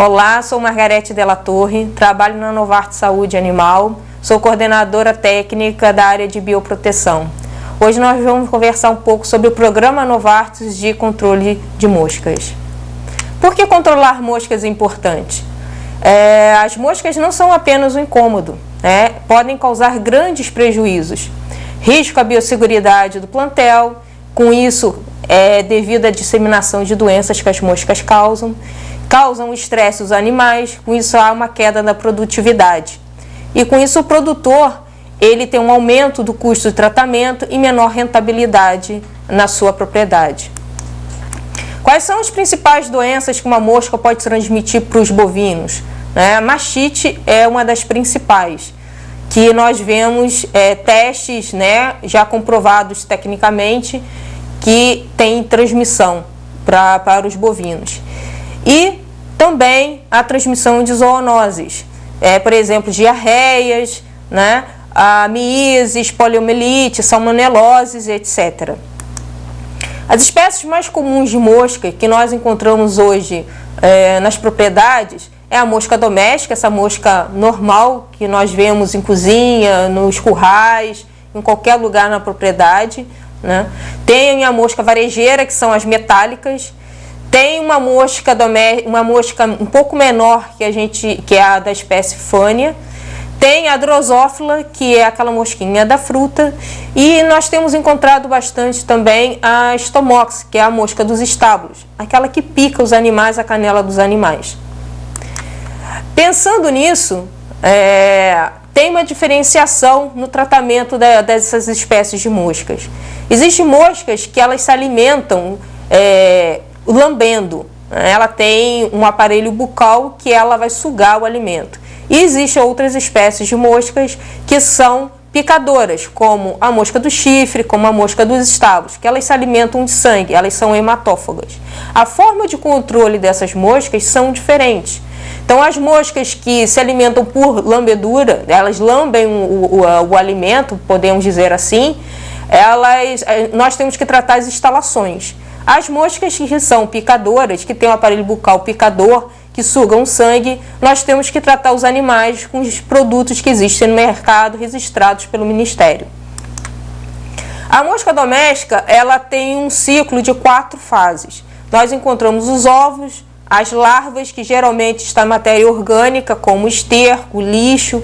Olá, sou Margarete Della Torre, trabalho na Novartis Saúde Animal, sou coordenadora técnica da área de bioproteção. Hoje nós vamos conversar um pouco sobre o programa Novartis de controle de moscas. Por que controlar moscas é importante? As moscas não são apenas um incômodo, podem causar grandes prejuízos. Risco à biosseguridade do plantel, com isso devido à disseminação de doenças que as moscas causam estresse aos animais, com isso há uma queda na produtividade. E com isso o produtor ele tem um aumento do custo de tratamento e menor rentabilidade na sua propriedade. Quais são as principais doenças que uma mosca pode transmitir para os bovinos? A mastite é uma das principais, que nós vemos testes já comprovados tecnicamente que tem transmissão para os bovinos. E também a transmissão de zoonoses, por exemplo, diarreias, miíases, poliomielite, salmoneloses, etc. As espécies mais comuns de mosca que nós encontramos hoje nas propriedades é a mosca doméstica, essa mosca normal que nós vemos em cozinha, nos currais, em qualquer lugar na propriedade. Tem a mosca varejeira, que são as metálicas. Tem uma mosca um pouco menor que é a da espécie Fânia. Tem a Drosófila, que é aquela mosquinha da fruta. E nós temos encontrado bastante também a Stomox, que é a mosca dos estábulos, aquela que pica os animais, a canela dos animais. Pensando nisso, tem uma diferenciação no tratamento dessas espécies de moscas. Existem moscas que elas se alimentam lambendo. Ela tem um aparelho bucal que ela vai sugar o alimento. E existem outras espécies de moscas que são picadoras, como a mosca do chifre, como a mosca dos estábulos, que elas se alimentam de sangue, elas são hematófagas. A forma de controle dessas moscas são diferentes. Então, as moscas que se alimentam por lambedura, elas lambem o alimento, podemos dizer assim, nós temos que tratar as instalações. As moscas que são picadoras, que têm um aparelho bucal picador, que sugam sangue, nós temos que tratar os animais com os produtos que existem no mercado, registrados pelo Ministério. A mosca doméstica, ela tem um ciclo de 4 fases. Nós encontramos os ovos, as larvas, que geralmente está em matéria orgânica, como esterco, lixo,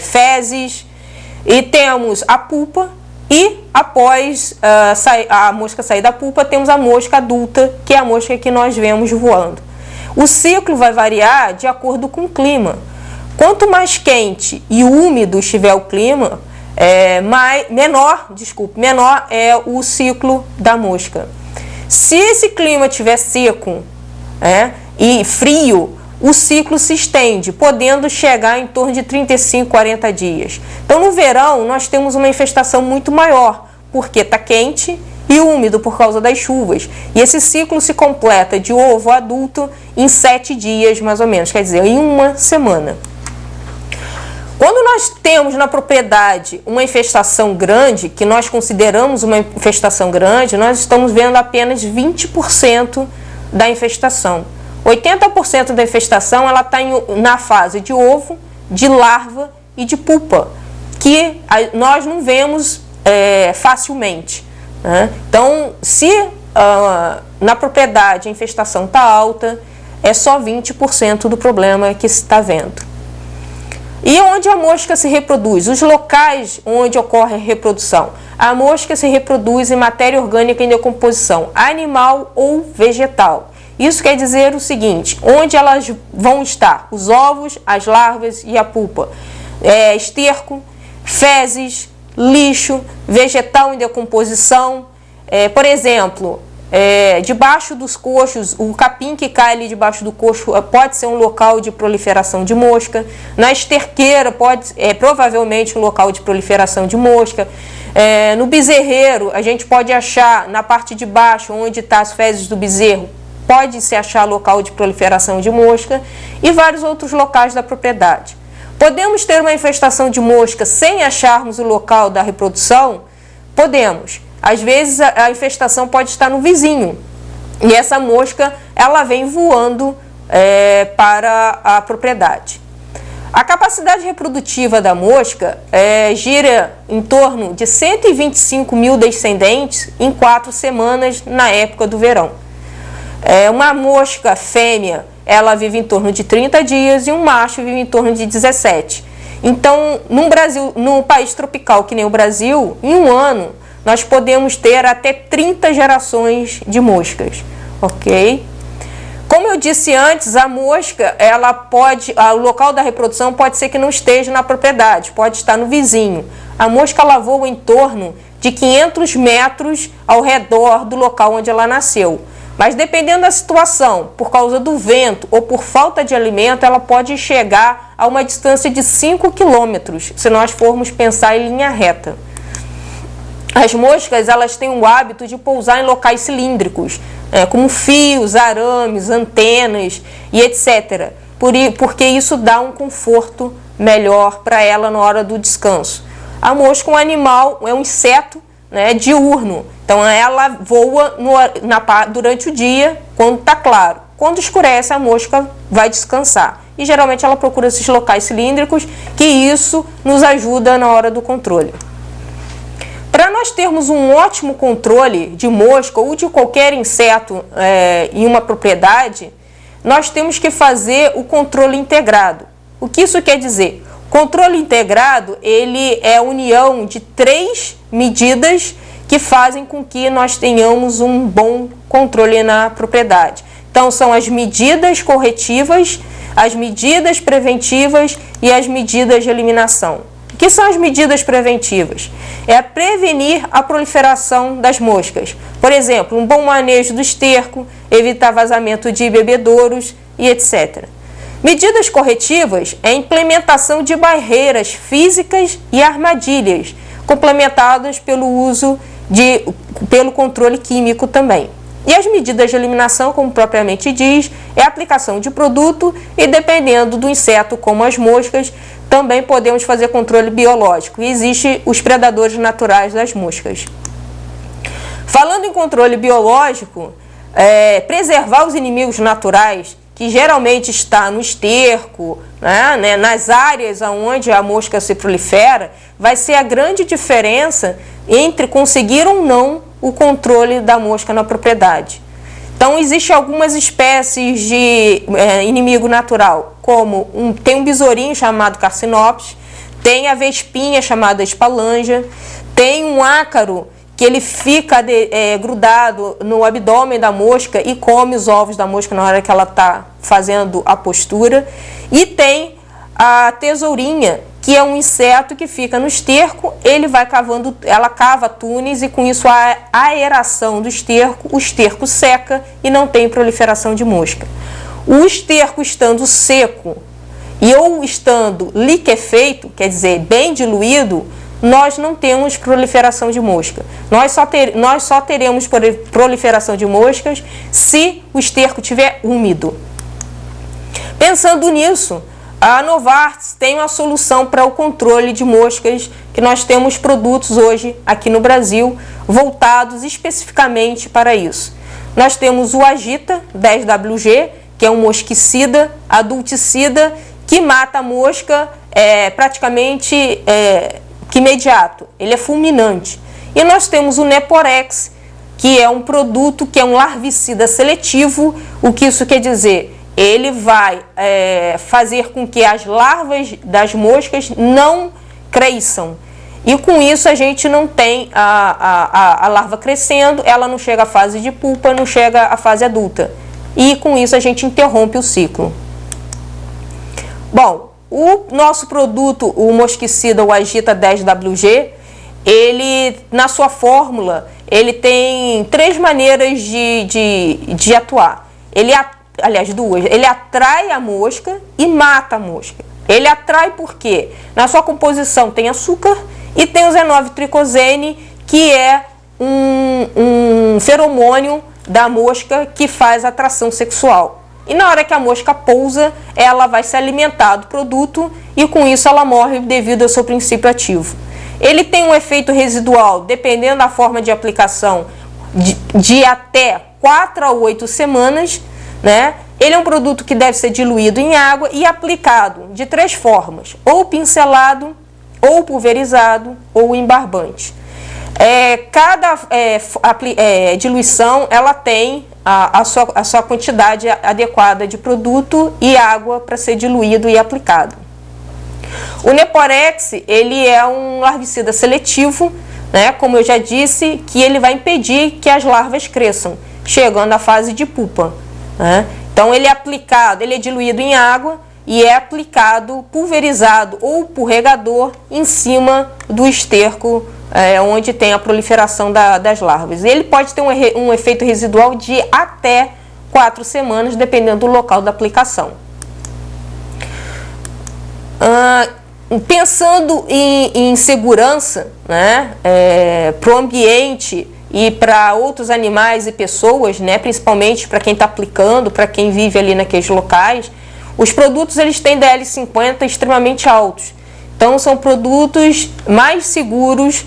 fezes, e temos a pupa, e após a mosca sair da pupa, temos a mosca adulta, que é a mosca que nós vemos voando. O ciclo vai variar de acordo com o clima. Quanto mais quente e úmido estiver o clima, menor é o ciclo da mosca. Se esse clima estiver seco e frio, o ciclo se estende, podendo chegar em torno de 35, 40 dias. Então, no verão, nós temos uma infestação muito maior, porque está quente e úmido por causa das chuvas. E esse ciclo se completa de ovo adulto em 7 dias, mais ou menos, quer dizer, em uma semana. Quando nós temos na propriedade uma infestação grande, que nós consideramos uma infestação grande, nós estamos vendo apenas 20% da infestação. 80% da infestação ela está na fase de ovo, de larva e de pupa, que nós não vemos facilmente. Então, se na propriedade a infestação está alta, é só 20% do problema que se está vendo. E onde a mosca se reproduz? Os locais onde ocorre a reprodução. A mosca se reproduz em matéria orgânica em decomposição, animal ou vegetal. Isso quer dizer o seguinte, onde elas vão estar? Os ovos, as larvas e a pupa. Esterco, fezes, lixo, vegetal em decomposição. Por exemplo, debaixo dos coxos, o capim que cai ali debaixo do coxo pode ser um local de proliferação de mosca. Na esterqueira, provavelmente um local de proliferação de mosca. No bezerreiro, a gente pode achar na parte de baixo, onde estão as fezes do bezerro, pode-se achar local de proliferação de mosca e vários outros locais da propriedade. Podemos ter uma infestação de mosca sem acharmos o local da reprodução? Podemos. Às vezes a infestação pode estar no vizinho e essa mosca ela vem voando para a propriedade. A capacidade reprodutiva da mosca gira em torno de 125 mil descendentes em 4 semanas na época do verão. Uma mosca fêmea, ela vive em torno de 30 dias e um macho vive em torno de 17. Então, num país tropical que nem o Brasil, em um ano, nós podemos ter até 30 gerações de moscas, ok? Como eu disse antes, a mosca, o local da reprodução pode ser que não esteja na propriedade, pode estar no vizinho. A mosca ela voa em torno de 500 metros ao redor do local onde ela nasceu. Mas dependendo da situação, por causa do vento ou por falta de alimento, ela pode chegar a uma distância de 5 quilômetros, se nós formos pensar em linha reta. As moscas, elas têm o hábito de pousar em locais cilíndricos, como fios, arames, antenas e etc. Porque isso dá um conforto melhor para ela na hora do descanso. A mosca é um animal, é um inseto, diurno. Então ela voa durante o dia, quando está claro. Quando escurece, a mosca vai descansar. E geralmente ela procura esses locais cilíndricos, que isso nos ajuda na hora do controle. Para nós termos um ótimo controle de mosca ou de qualquer inseto em uma propriedade, nós temos que fazer o controle integrado. O que isso quer dizer? O controle integrado, ele é a união de 3 medidas que fazem com que nós tenhamos um bom controle na propriedade. Então, são as medidas corretivas, as medidas preventivas e as medidas de eliminação. O que são as medidas preventivas? É prevenir a proliferação das moscas. Por exemplo, um bom manejo do esterco, evitar vazamento de bebedouros e etc. Medidas corretivas é a implementação de barreiras físicas e armadilhas, complementadas pelo controle químico também. E as medidas de eliminação, como propriamente diz, é a aplicação de produto e, dependendo do inseto, como as moscas, também podemos fazer controle biológico. E existem os predadores naturais das moscas. Falando em controle biológico, preservar os inimigos naturais, que geralmente está no esterco, nas áreas onde a mosca se prolifera, vai ser a grande diferença entre conseguir ou não o controle da mosca na propriedade. Então, existem algumas espécies de inimigo natural, como tem um besourinho chamado Carcinopsis, tem a vespinha chamada espalanja, tem um ácaro que ele fica grudado no abdômen da mosca e come os ovos da mosca na hora que ela está fazendo a postura. E tem a tesourinha, que é um inseto que fica no esterco, ela cava túneis e com isso a aeração do esterco, o esterco seca e não tem proliferação de mosca. O esterco estando seco ou estando liquefeito, quer dizer, bem diluído, nós não temos proliferação de mosca. Nós só teremos proliferação de moscas se o esterco estiver úmido. Pensando nisso, a Novartis tem uma solução para o controle de moscas, que nós temos produtos hoje aqui no Brasil voltados especificamente para isso. Nós temos o Agita 10WG, que é um mosquicida, adulticida, que mata a mosca praticamente que imediato, ele é fulminante. E nós temos o Neporex, que é um produto que é um larvicida seletivo. O que isso quer dizer? Ele vai fazer com que as larvas das moscas não cresçam. E com isso a gente não tem a larva crescendo, ela não chega à fase de pupa, não chega à fase adulta. E com isso a gente interrompe o ciclo. Bom, o nosso produto, o mosquicida, o Agita 10WG, ele, na sua fórmula, ele tem 3 maneiras de atuar. Aliás, 2. Ele atrai a mosca e mata a mosca. Ele atrai porque na sua composição tem açúcar e tem o Z9-tricosene, que é um feromônio da mosca que faz atração sexual. E na hora que a mosca pousa, ela vai se alimentar do produto e com isso ela morre devido ao seu princípio ativo. Ele tem um efeito residual, dependendo da forma de aplicação, de até 4 a 8 semanas, Ele é um produto que deve ser diluído em água e aplicado de 3 formas, ou pincelado, ou pulverizado, ou em barbante. Cada diluição ela tem a sua quantidade adequada de produto e água para ser diluído e aplicado. O Neporex, ele é um larvicida seletivo, né, como eu já disse, que ele vai impedir que as larvas cresçam, chegando à fase de pupa, né? Então ele é aplicado, ele é diluído em água e é aplicado pulverizado ou por regador em cima do esterco onde tem a proliferação das larvas. Ele pode ter um efeito residual de até 4 semanas, dependendo do local da aplicação. Pensando em segurança, né, para o ambiente e para outros animais e pessoas, né, principalmente para quem está aplicando, para quem vive ali naqueles locais, os produtos eles têm DL50 extremamente altos. Então são produtos mais seguros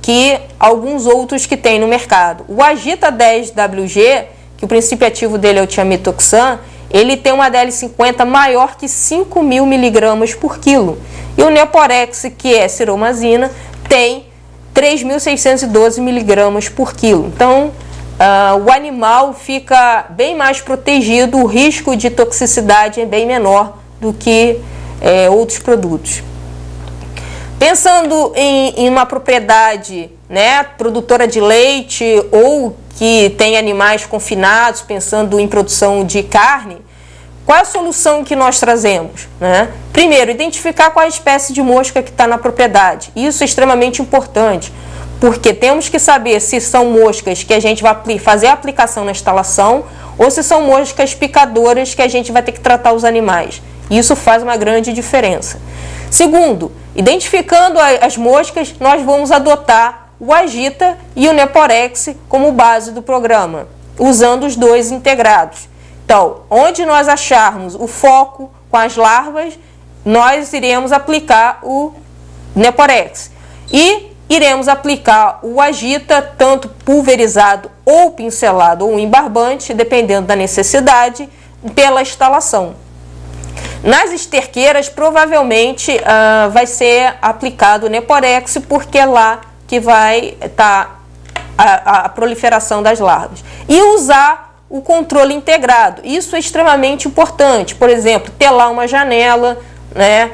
que alguns outros que tem no mercado. O Agita 10WG, que o princípio ativo dele é o tiametoxan, ele tem uma DL50 maior que 5.000 miligramas por quilo. E o Neporex, que é ciromazina, tem 3.612 miligramas por quilo. Então, o animal fica bem mais protegido, o risco de toxicidade é bem menor do que outros produtos. Pensando em uma propriedade, né, produtora de leite ou que tem animais confinados, pensando em produção de carne, qual é a solução que nós trazemos, né? Primeiro, identificar qual é a espécie de mosca que está na propriedade. Isso é extremamente importante, porque temos que saber se são moscas que a gente vai fazer a aplicação na instalação ou se são moscas picadoras que a gente vai ter que tratar os animais. Isso faz uma grande diferença. Segundo, identificando as moscas, nós vamos adotar o Agita e o Neporex como base do programa, usando os dois integrados. Então, onde nós acharmos o foco com as larvas, nós iremos aplicar o Neporex. E iremos aplicar o Agita, tanto pulverizado ou pincelado ou em barbante, dependendo da necessidade, pela instalação. Nas esterqueiras, provavelmente vai ser aplicado o Neporex, porque é lá que vai estar a proliferação das larvas. E usar o controle integrado. Isso é extremamente importante. Por exemplo, telar uma janela, né?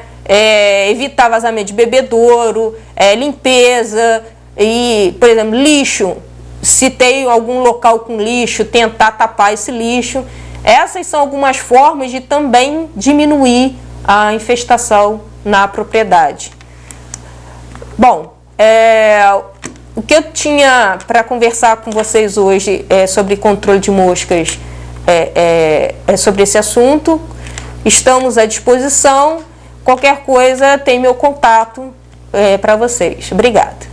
Evitar vazamento de bebedouro, limpeza e, por exemplo, lixo. Se tem algum local com lixo, tentar tapar esse lixo. Essas são algumas formas de também diminuir a infestação na propriedade. Bom, o que eu tinha para conversar com vocês hoje sobre controle de moscas sobre esse assunto. Estamos à disposição. Qualquer coisa, tem meu contato para vocês. Obrigada.